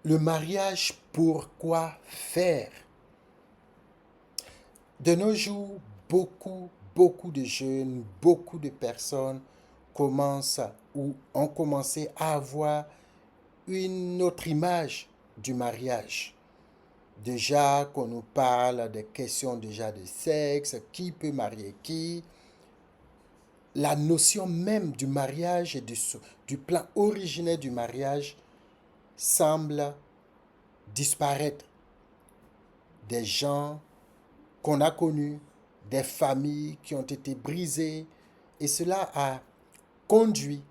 Le mariage, pourquoi faire? De nos jours, beaucoup de jeunes, beaucoup de personnes commencent ou ont commencé à avoir une autre image du mariage. Déjà qu'on nous parle des questions déjà de sexe, qui peut marier qui, la notion même du mariage et du plan originel du mariage semble disparaître. Des gens qu'on a connus, des familles qui ont été brisées, et cela a conduit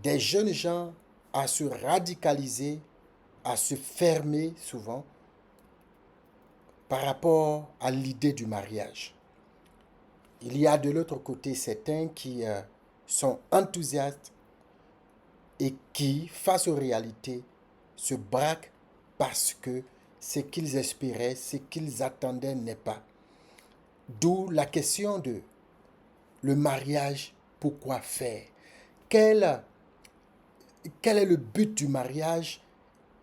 des jeunes gens à se radicaliser, à se fermer souvent par rapport à l'idée du mariage. Il y a de l'autre côté certains qui sont enthousiastes et qui, face aux réalités, se braquent parce que ce qu'ils espéraient, ce qu'ils attendaient n'est pas. D'où la question de le mariage, pourquoi faire? Quel, quel est le but du mariage?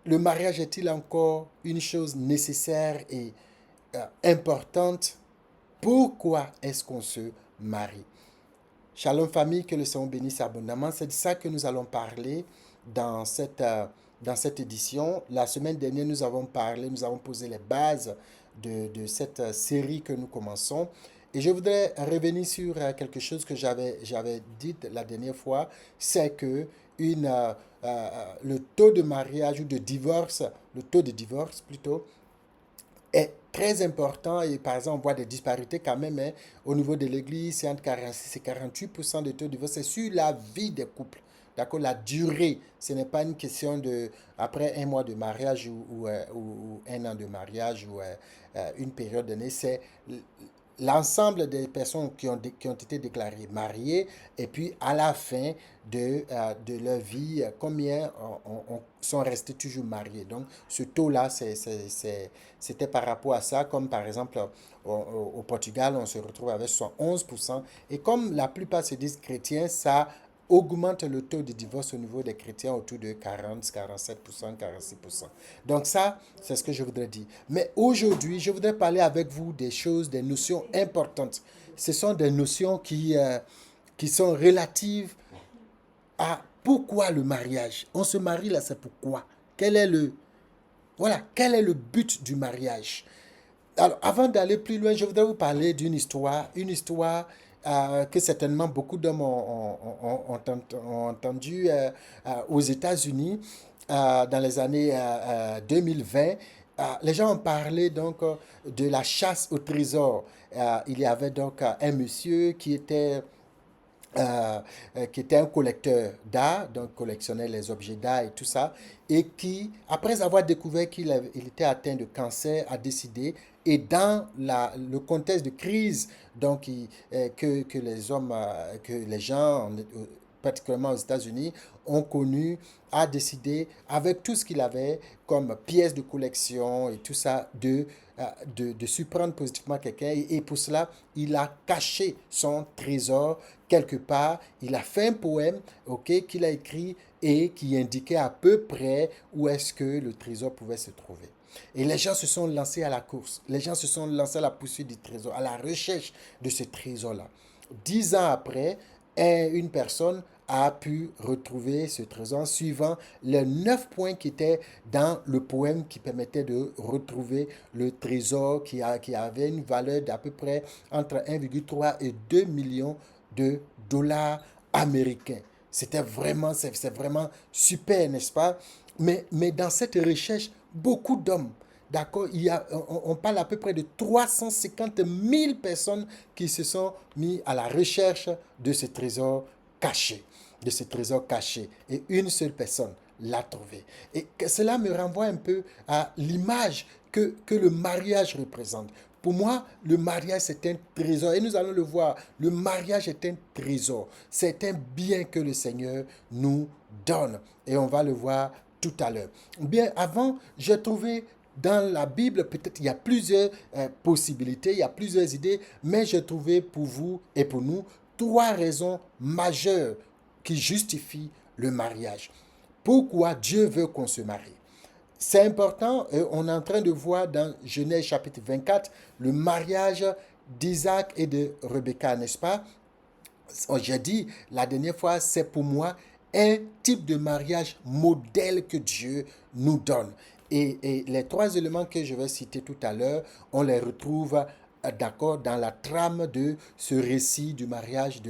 Le mariage est-il encore une chose nécessaire et importante? Pourquoi est-ce qu'on se marie? Shalom famille, que le Seigneur bénisse abondamment. C'est de ça que nous allons parler dans cette édition. La semaine dernière, nous avons parlé, nous avons posé les bases de cette série que nous commençons. Et je voudrais revenir sur quelque chose que j'avais dit la dernière fois, c'est que le taux de mariage ou de divorce, le taux de divorce plutôt, est très important et par exemple on voit des disparités quand même hein, au niveau de l'église, c'est entre 46 et 48% de taux de divorce, c'est sur la vie des couples. D'accord, la durée, ce n'est pas une question de après un mois de mariage ou un an de mariage ou une période donnée, c'est l'ensemble des personnes qui ont été déclarées mariées et puis à la fin de leur vie, combien sont restés toujours mariés. Donc ce taux-là, c'était par rapport à ça, comme par exemple au Portugal, on se retrouve avec 11%. Et comme la plupart se disent chrétiens, ça augmente le taux de divorce au niveau des chrétiens autour de 40, 47%, 46%. Donc ça, c'est ce que je voudrais dire. Mais aujourd'hui, je voudrais parler avec vous des choses, des notions importantes. Ce sont des notions qui sont relatives à pourquoi le mariage. On se marie là, c'est pourquoi. Quel est le but du mariage? Alors, avant d'aller plus loin, je voudrais vous parler une histoire que certainement beaucoup d'hommes ont entendu aux États-Unis dans les années 2020. Les gens ont parlé donc de la chasse au trésor. Il y avait donc un monsieur qui était un collecteur d'art, donc collectionnait les objets d'art et tout ça, et qui, après avoir découvert il était atteint de cancer, a décidé, et dans le contexte de crise donc, que les hommes, que les gens, particulièrement aux États-Unis, ont connu, a décidé, avec tout ce qu'il avait comme pièces de collection et tout ça, de surprendre positivement quelqu'un. Et pour cela, il a caché son trésor quelque part. Il a fait un poème qu'il a écrit et qui indiquait à peu près où est-ce que le trésor pouvait se trouver. Et les gens se sont lancés à la course. Les gens se sont lancés à la poursuite du trésor, à la recherche de ce trésor-là. 10 ans après, une personne a pu retrouver ce trésor suivant les 9 points qui étaient dans le poème qui permettait de retrouver le trésor qui avait une valeur d'à peu près entre 1,3 et 2 millions de dollars américains. C'est vraiment super, n'est-ce pas? Mais dans cette recherche, beaucoup d'hommes, d'accord, on parle à peu près de 350 000 personnes qui se sont mis à la recherche de ce trésor caché, de ce trésor caché. Et une seule personne l'a trouvé. Et cela me renvoie un peu à l'image que le mariage représente. Pour moi, le mariage, c'est un trésor. Et nous allons le voir. Le mariage est un trésor. C'est un bien que le Seigneur nous donne. Et on va le voir tout à l'heure. Bien, avant, j'ai trouvé dans la Bible, peut-être il y a plusieurs possibilités, il y a plusieurs idées, mais j'ai trouvé pour vous et pour nous 3 raisons majeures qui justifient le mariage. Pourquoi Dieu veut qu'on se marie? C'est important, on est en train de voir dans Genèse chapitre 24 le mariage d'Isaac et de Rebecca, n'est-ce pas? J'ai dit la dernière fois, c'est pour moi un type de mariage modèle que Dieu nous donne. Et les trois éléments que je vais citer tout à l'heure, on les retrouve d'accord dans la trame de ce récit du mariage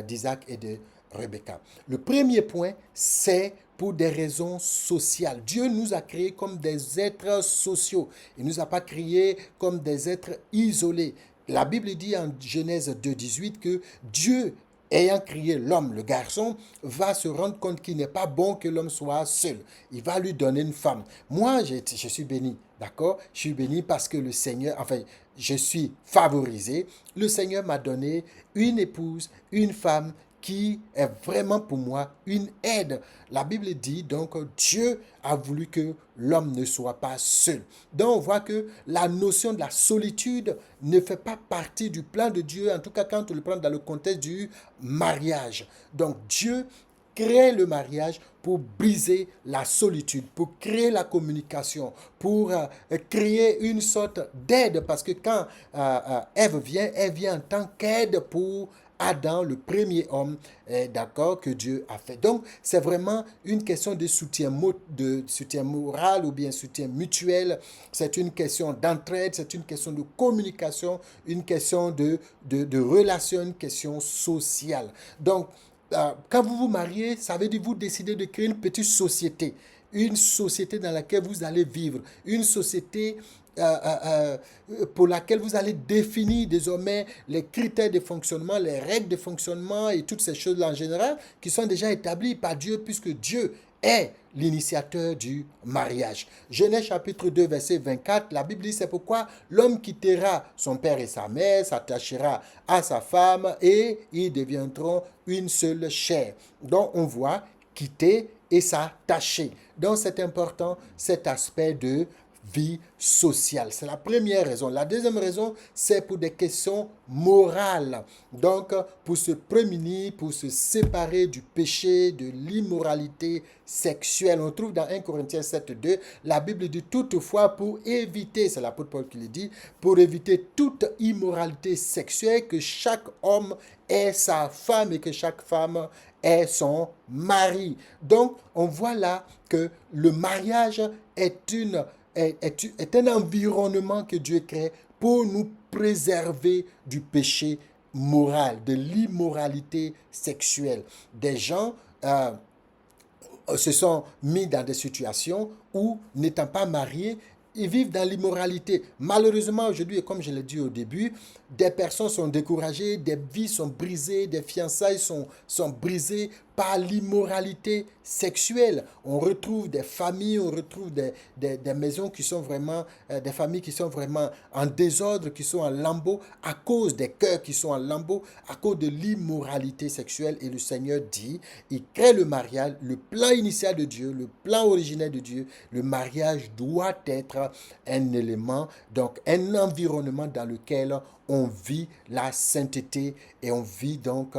d'Isaac et de Rebecca. Le premier point, c'est pour des raisons sociales. Dieu nous a créés comme des êtres sociaux. Il ne nous a pas créés comme des êtres isolés. La Bible dit en Genèse 2,18 que Dieu, ayant créé l'homme, le garçon, va se rendre compte qu'il n'est pas bon que l'homme soit seul. Il va lui donner une femme. Moi, je suis béni, d'accord? Je suis béni parce que le Seigneur, enfin, je suis favorisé. Le Seigneur m'a donné une épouse, une femme qui est vraiment pour moi une aide. La Bible dit donc Dieu a voulu que l'homme ne soit pas seul. Donc on voit que la notion de la solitude ne fait pas partie du plan de Dieu, en tout cas quand on le prend dans le contexte du mariage. Donc Dieu crée le mariage pour briser la solitude, pour créer la communication, pour créer une sorte d'aide, parce que quand Ève vient, elle vient en tant qu'aide pour Adam, le premier homme, d'accord, que Dieu a fait. Donc, c'est vraiment une question de soutien moral ou bien soutien mutuel. C'est une question d'entraide, c'est une question de communication, une question de relation, une question sociale. Donc, quand vous vous mariez, ça veut dire que vous décidez de créer une petite société. Une société dans laquelle vous allez vivre. Une société pour laquelle vous allez définir désormais les critères de fonctionnement, les règles de fonctionnement et toutes ces choses-là en général qui sont déjà établies par Dieu puisque Dieu est l'initiateur du mariage. Genèse chapitre 2, verset 24, la Bible dit c'est pourquoi l'homme quittera son père et sa mère, s'attachera à sa femme et ils deviendront une seule chair. Donc on voit quitter et s'attacher. Donc c'est important cet aspect de vie sociale. C'est la première raison. La deuxième raison, c'est pour des questions morales. Donc, pour se prémunir, pour se séparer du péché, de l'immoralité sexuelle. On trouve dans 1 Corinthiens 7, 2, la Bible dit toutefois pour éviter, c'est l'apôtre Paul qui le dit, pour éviter toute immoralité sexuelle, que chaque homme ait sa femme et que chaque femme ait son mari. Donc, on voit là que le mariage est un environnement que Dieu crée pour nous préserver du péché moral, de l'immoralité sexuelle. Des gens se sont mis dans des situations où, n'étant pas mariés, ils vivent dans l'immoralité. Malheureusement, aujourd'hui, et comme je l'ai dit au début, des personnes sont découragées, des vies sont brisées, des fiançailles sont brisées par l'immoralité sexuelle. On retrouve des familles, on retrouve des maisons qui sont vraiment, des familles qui sont vraiment en désordre, qui sont en lambeaux, à cause des cœurs qui sont en lambeaux, à cause de l'immoralité sexuelle. Et le Seigneur dit, il crée le mariage, le plan initial de Dieu, le plan originel de Dieu, le mariage doit être un élément, donc un environnement dans lequel on vit la sainteté et on vit donc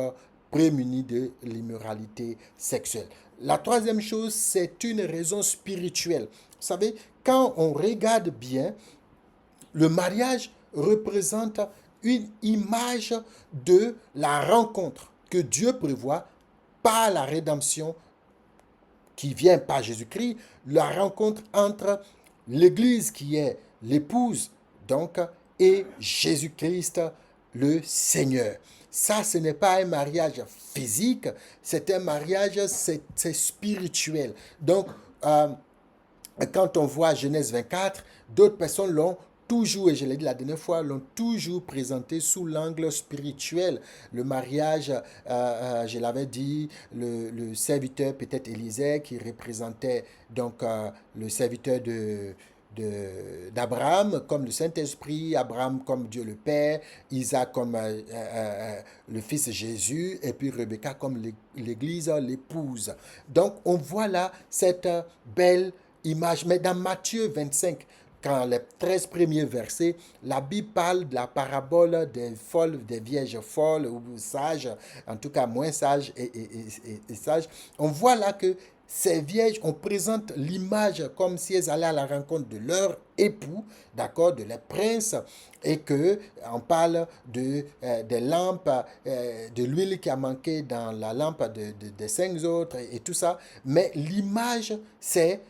prémuni de l'immoralité sexuelle. La troisième chose, c'est une raison spirituelle. Vous savez, quand on regarde bien, le mariage représente une image de la rencontre que Dieu prévoit par la rédemption qui vient par Jésus-Christ, la rencontre entre l'Église qui est l'épouse, donc, et Jésus-Christ, le Seigneur. Ça, ce n'est pas un mariage physique, c'est un mariage, c'est spirituel. Donc, quand on voit Genèse 24, d'autres personnes l'ont toujours, et je l'ai dit la dernière fois, l'ont toujours présenté sous l'angle spirituel. Le mariage, je l'avais dit, le serviteur, peut-être Élisée, qui représentait donc le serviteur d'Abraham comme le Saint-Esprit, Abraham comme Dieu le Père, Isaac comme le Fils Jésus, et puis Rebecca comme l'Église, l'épouse. Donc on voit là cette belle image. Mais dans Matthieu 25, quand les 13 premiers versets, la Bible parle de la parabole des folles, des vierges folles ou sages, en tout cas moins sages et sages. On voit là que ces vierges, on présente l'image comme si elles allaient à la rencontre de leur époux, d'accord, de leur prince, et que on parle des lampes, de l'huile qui a manqué dans la lampe des cinq autres et tout ça. Mais l'image, c'est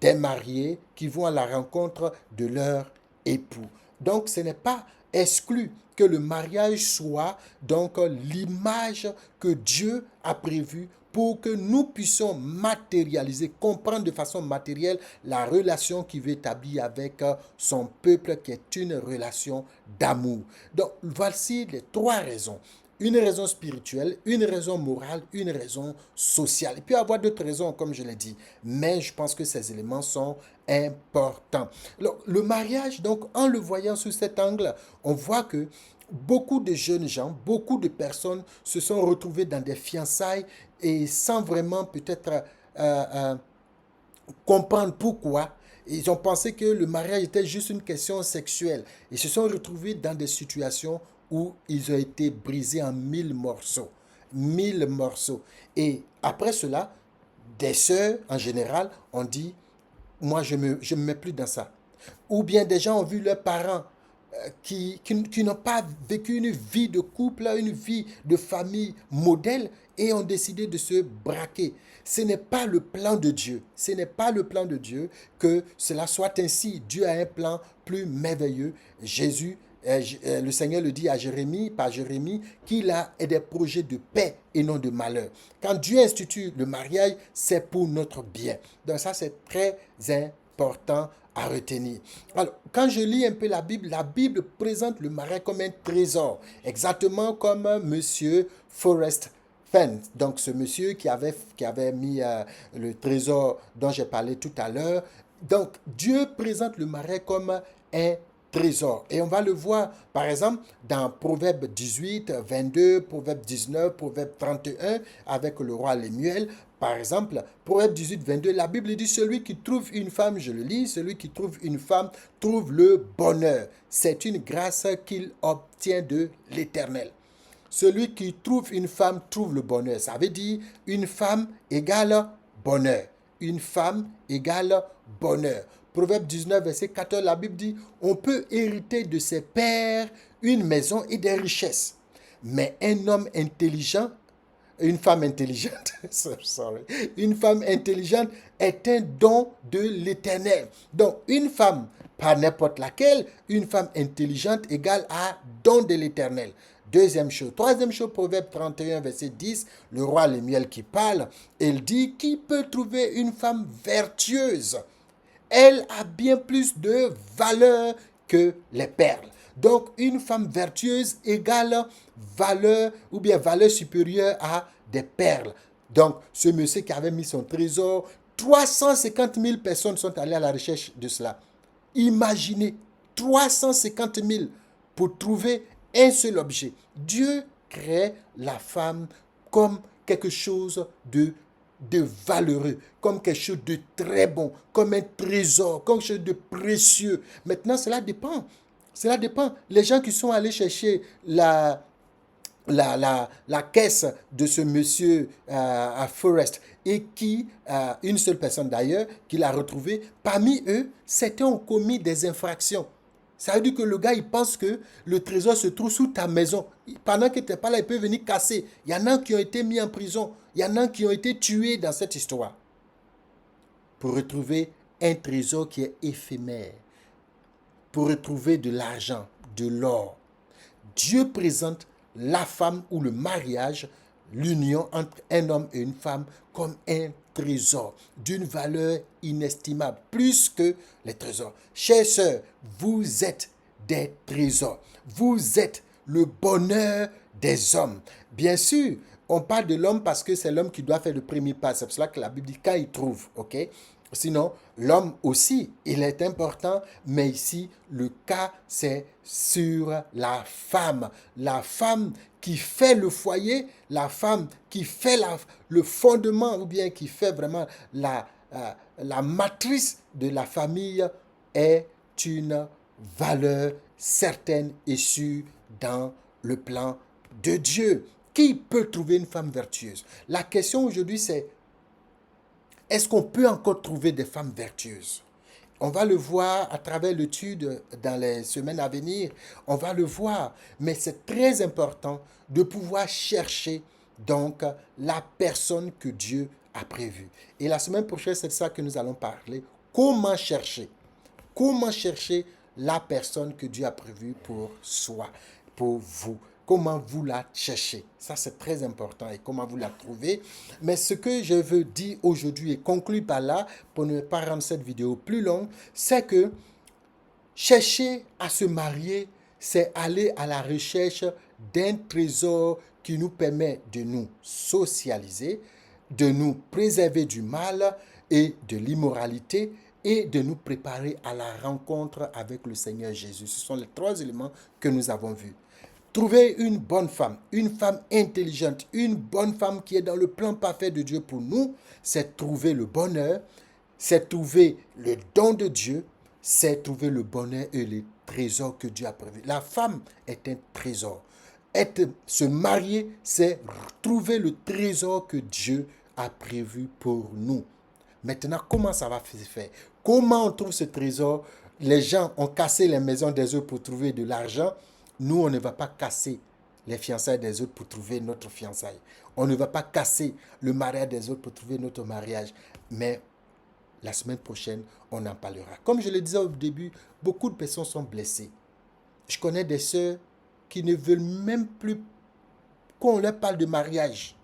des mariés qui vont à la rencontre de leur époux. Donc, ce n'est pas exclu que le mariage soit donc l'image que Dieu a prévue pour que nous puissions matérialiser, comprendre de façon matérielle la relation qu'il veut établir avec son peuple, qui est une relation d'amour. Donc, voici les trois raisons. Une raison spirituelle, une raison morale, une raison sociale. Il peut y avoir d'autres raisons, comme je l'ai dit, mais je pense que ces éléments sont importants. Alors, le mariage, donc, en le voyant sous cet angle, on voit que beaucoup de jeunes gens, beaucoup de personnes se sont retrouvées dans des fiançailles et sans vraiment peut-être comprendre pourquoi. Ils ont pensé que le mariage était juste une question sexuelle. Ils se sont retrouvés dans des situations où ils ont été brisés en mille morceaux. Mille morceaux. Et après cela, des sœurs, en général, ont dit, moi, je me mets plus dans ça. Ou bien des gens ont vu leurs parents qui n'ont pas vécu une vie de couple, une vie de famille modèle et ont décidé de se braquer. Ce n'est pas le plan de Dieu. Ce n'est pas le plan de Dieu que cela soit ainsi. Dieu a un plan plus merveilleux. Jésus, le Seigneur le dit à Jérémie, par Jérémie, qu'il a des projets de paix et non de malheur. Quand Dieu institue le mariage, c'est pour notre bien. Donc ça, c'est très important à retenir. Alors, quand je lis un peu la Bible présente le mariage comme un trésor, exactement comme Monsieur Forrest Fenn, donc ce monsieur qui avait mis le trésor dont j'ai parlé tout à l'heure. Donc, Dieu présente le mariage comme un trésor. Et on va le voir, par exemple, dans Proverbe 18, 22, Proverbe 19, Proverbe 31, avec le roi Lémuel. Par exemple, Proverbe 18, 22, la Bible dit, celui qui trouve une femme, je le lis, celui qui trouve une femme trouve le bonheur. C'est une grâce qu'il obtient de l'Éternel. Celui qui trouve une femme trouve le bonheur. Ça veut dire une femme égale bonheur. Une femme égale bonheur. Proverbe 19, verset 14, la Bible dit, on peut hériter de ses pères une maison et des richesses. Mais un homme intelligent, une femme intelligente, sorry, une femme intelligente est un don de l'Éternel. Donc, une femme, pas n'importe laquelle, une femme intelligente égale à don de l'Éternel. Deuxième chose. Troisième chose, Proverbe 31, verset 10, le roi Lémuel qui parle, il dit, qui peut trouver une femme vertueuse? Elle a bien plus de valeur que les perles. Donc, une femme vertueuse égale valeur ou bien valeur supérieure à des perles. Donc, ce monsieur qui avait mis son trésor, 350 000 personnes sont allées à la recherche de cela. Imaginez, 350 000 pour trouver un seul objet. Dieu crée la femme comme quelque chose de valeureux, comme quelque chose de très bon, comme un trésor, comme quelque chose de précieux. Maintenant, cela dépend. Cela dépend. Les gens qui sont allés chercher la caisse de ce monsieur à Forrest et qui, une seule personne d'ailleurs, qui l'a retrouvé, parmi eux, certains ont commis des infractions. Ça veut dire que le gars, il pense que le trésor se trouve sous ta maison. Pendant que tu n'es pas là, il peut venir casser. Il y en a qui ont été mis en prison. Il y en a qui ont été tués dans cette histoire. Pour retrouver un trésor qui est éphémère. Pour retrouver de l'argent, de l'or. Dieu présente la femme ou le mariage, l'union entre un homme et une femme comme un trésor d'une valeur inestimable, plus que les trésors. Chers sœurs, vous êtes des trésors. Vous êtes le bonheur des hommes. Bien sûr, on parle de l'homme parce que c'est l'homme qui doit faire le premier pas. C'est pour cela que la Bible dit quand il trouve, ok? Sinon, l'homme aussi, il est important, mais ici, le cas, c'est sur la femme. La femme qui fait le foyer, la femme qui fait le fondement, ou bien qui fait vraiment la matrice de la famille, est une valeur certaine et sûre dans le plan de Dieu. Qui peut trouver une femme vertueuse? La question aujourd'hui, c'est est-ce qu'on peut encore trouver des femmes vertueuses? On va le voir à travers l'étude dans les semaines à venir. On va le voir. Mais c'est très important de pouvoir chercher donc la personne que Dieu a prévue. Et la semaine prochaine, c'est de ça que nous allons parler. Comment chercher? Comment chercher la personne que Dieu a prévue pour soi, pour vous? Comment vous la cherchez? Ça, c'est très important. Et comment vous la trouvez? Mais ce que je veux dire aujourd'hui et conclure par là, pour ne pas rendre cette vidéo plus longue, c'est que chercher à se marier, c'est aller à la recherche d'un trésor qui nous permet de nous socialiser, de nous préserver du mal et de l'immoralité et de nous préparer à la rencontre avec le Seigneur Jésus. Ce sont les trois éléments que nous avons vus. Trouver une femme intelligente, une bonne femme qui est dans le plan parfait de Dieu pour nous, c'est trouver le bonheur, c'est trouver le don de Dieu, c'est trouver le bonheur et les trésors que Dieu a prévus. La femme est un trésor. Se marier, c'est trouver le trésor que Dieu a prévu pour nous. Maintenant, comment ça va se faire? Comment on trouve ce trésor? Les gens ont cassé les maisons des autres pour trouver de l'argent. Nous, on ne va pas casser les fiançailles des autres pour trouver notre fiançaille. On ne va pas casser le mariage des autres pour trouver notre mariage. Mais la semaine prochaine, on en parlera. Comme je le disais au début, beaucoup de personnes sont blessées. Je connais des sœurs qui ne veulent même plus qu'on leur parle de mariage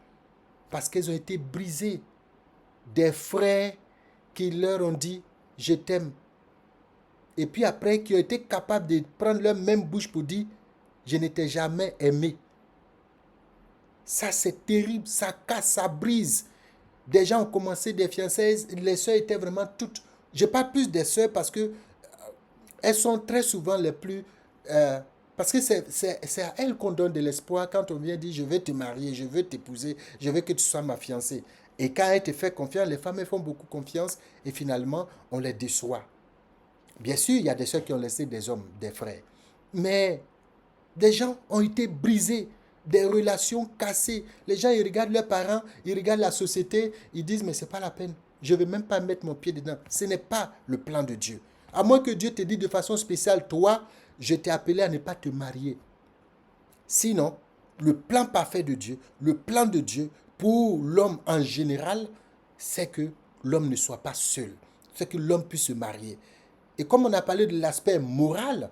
parce qu'elles ont été brisées. Des frères qui leur ont dit « je t'aime ». Et puis après, qui ont été capables de prendre leur même bouche pour dire « je ne t'ai jamais aimé ». Ça, c'est terrible, ça casse, ça brise. Des gens ont commencé des fiançailles, les sœurs étaient vraiment toutes... Je parle plus des sœurs parce que elles sont très souvent les plus... parce que c'est à elles qu'on donne de l'espoir quand on vient dire « je vais te marier, je veux t'épouser, je veux que tu sois ma fiancée ». Et quand elles te font confiance, les femmes elles font beaucoup confiance et finalement, on les déçoit. Bien sûr, il y a des sœurs qui ont laissé des hommes, des frères. Mais des gens ont été brisés, des relations cassées. Les gens, ils regardent leurs parents, ils regardent la société, ils disent, mais ce n'est pas la peine. Je ne vais même pas mettre mon pied dedans. Ce n'est pas le plan de Dieu. À moins que Dieu te dise de façon spéciale, toi, je t'ai appelé à ne pas te marier. Sinon, le plan parfait de Dieu, le plan de Dieu pour l'homme en général, c'est que l'homme ne soit pas seul. C'est que l'homme puisse se marier. Et comme on a parlé de l'aspect moral,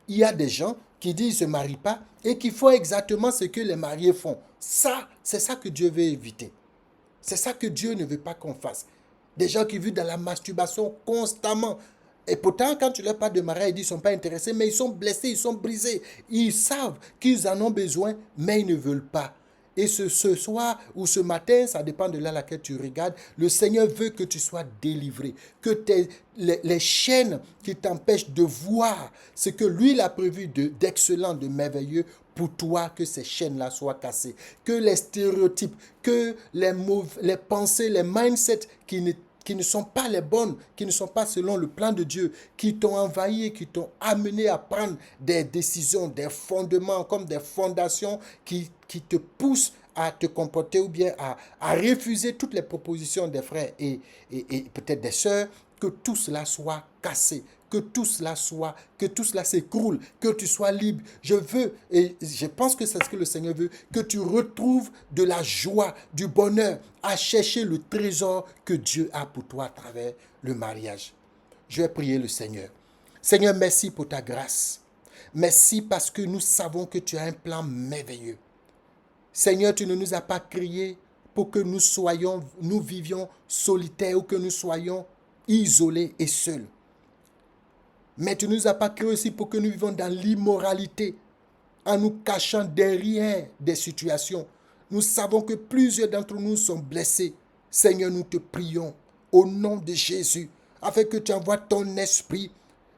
il y a des gens qui disent qu'ils ne se marient pas et qui font exactement ce que les mariés font. Ça, c'est ça que Dieu veut éviter. C'est ça que Dieu ne veut pas qu'on fasse. Des gens qui vivent dans la masturbation constamment. Et pourtant, quand tu leur parles de mariage, ils disent qu'ils ne sont pas intéressés, mais ils sont blessés, ils sont brisés. Ils savent qu'ils en ont besoin, mais ils ne veulent pas. Et ce soir ou ce matin, ça dépend de là laquelle tu regardes, le Seigneur veut que tu sois délivré, que les chaînes qui t'empêchent de voir ce que lui il a prévu d'excellent, de merveilleux pour toi, que ces chaînes-là soient cassées, que les stéréotypes, que les pensées, les mindsets qui ne sont pas les bonnes, qui ne sont pas selon le plan de Dieu, qui t'ont envahi, qui t'ont amené à prendre des décisions, des fondements, comme des fondations qui te poussent à te comporter ou bien à refuser toutes les propositions des frères et peut-être des sœurs, que tout cela soit cassé, que tout cela s'écroule, que tu sois libre. Je veux, et je pense que c'est ce que le Seigneur veut, que tu retrouves de la joie, du bonheur à chercher le trésor que Dieu a pour toi à travers le mariage. Je vais prier le Seigneur. Seigneur, merci pour ta grâce. Merci parce que nous savons que tu as un plan merveilleux. Seigneur, tu ne nous as pas créés pour que nous vivions solitaires ou que nous soyons isolés et seuls. Mais tu ne nous as pas créés aussi pour que nous vivions dans l'immoralité, en nous cachant derrière des situations. Nous savons que plusieurs d'entre nous sont blessés. Seigneur, nous te prions au nom de Jésus, afin que tu envoies ton esprit.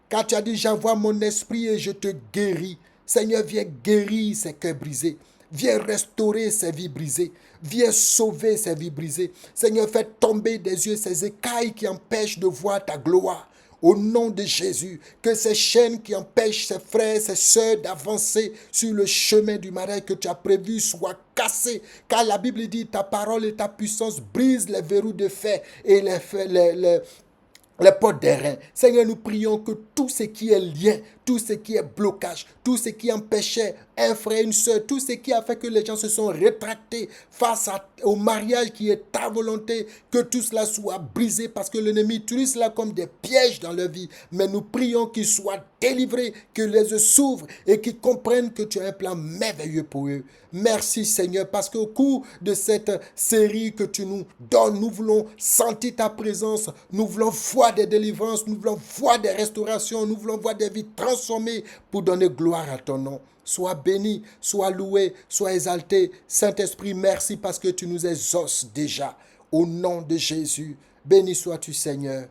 Car tu as dit, j'envoie mon esprit et je te guéris. Seigneur, viens guérir ces cœurs brisés. Viens restaurer ces vies brisées. Viens sauver ces vies brisées. Seigneur, fais tomber des yeux ces écailles qui empêchent de voir ta gloire. Au nom de Jésus, que ces chaînes qui empêchent ces frères, ces sœurs d'avancer sur le chemin du mariage que tu as prévu soient cassées. Car la Bible dit, ta parole et ta puissance brisent les verrous de fer et les portes des reins. Seigneur, nous prions que tout ce qui est lien, tout ce qui est blocage, tout ce qui empêchait un frère, une soeur, tout ce qui a fait que les gens se sont rétractés face au mariage qui est ta volonté, que tout cela soit brisé parce que l'ennemi utilise cela comme des pièges dans leur vie. Mais nous prions qu'ils soient délivrés, que les yeux s'ouvrent et qu'ils comprennent que tu as un plan merveilleux pour eux. Merci Seigneur, parce qu'au cours de cette série que tu nous donnes, nous voulons sentir ta présence, nous voulons voir des délivrances, nous voulons voir des restaurations, nous voulons voir des vies transformées pour donner gloire à ton nom. Sois béni, sois loué, sois exalté. Saint-Esprit, merci parce que tu nous exauces déjà. Au nom de Jésus, béni sois-tu Seigneur.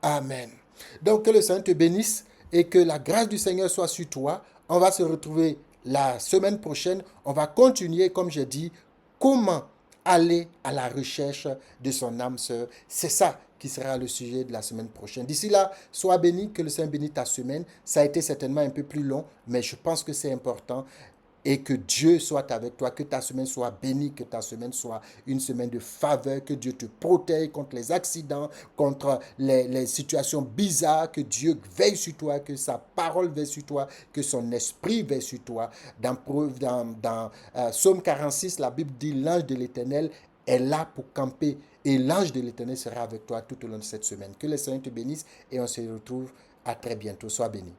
Amen. Donc que le Seigneur te bénisse et que la grâce du Seigneur soit sur toi. On va se retrouver la semaine prochaine. On va continuer, comme j'ai dit, comment aller à la recherche de son âme sœur. C'est ça qui sera le sujet de la semaine prochaine. D'ici là, sois béni, que le Seigneur bénisse ta semaine. Ça a été certainement un peu plus long, mais je pense que c'est important. Et que Dieu soit avec toi, que ta semaine soit bénie, que ta semaine soit une semaine de faveur, que Dieu te protège contre les accidents, contre les situations bizarres, que Dieu veille sur toi, que sa parole veille sur toi, que son esprit veille sur toi. Dans Psaume 46, la Bible dit, l'ange de l'Éternel est là pour camper et l'ange de l'Éternel sera avec toi tout au long de cette semaine. Que le Seigneur te bénisse et on se retrouve à très bientôt. Sois béni.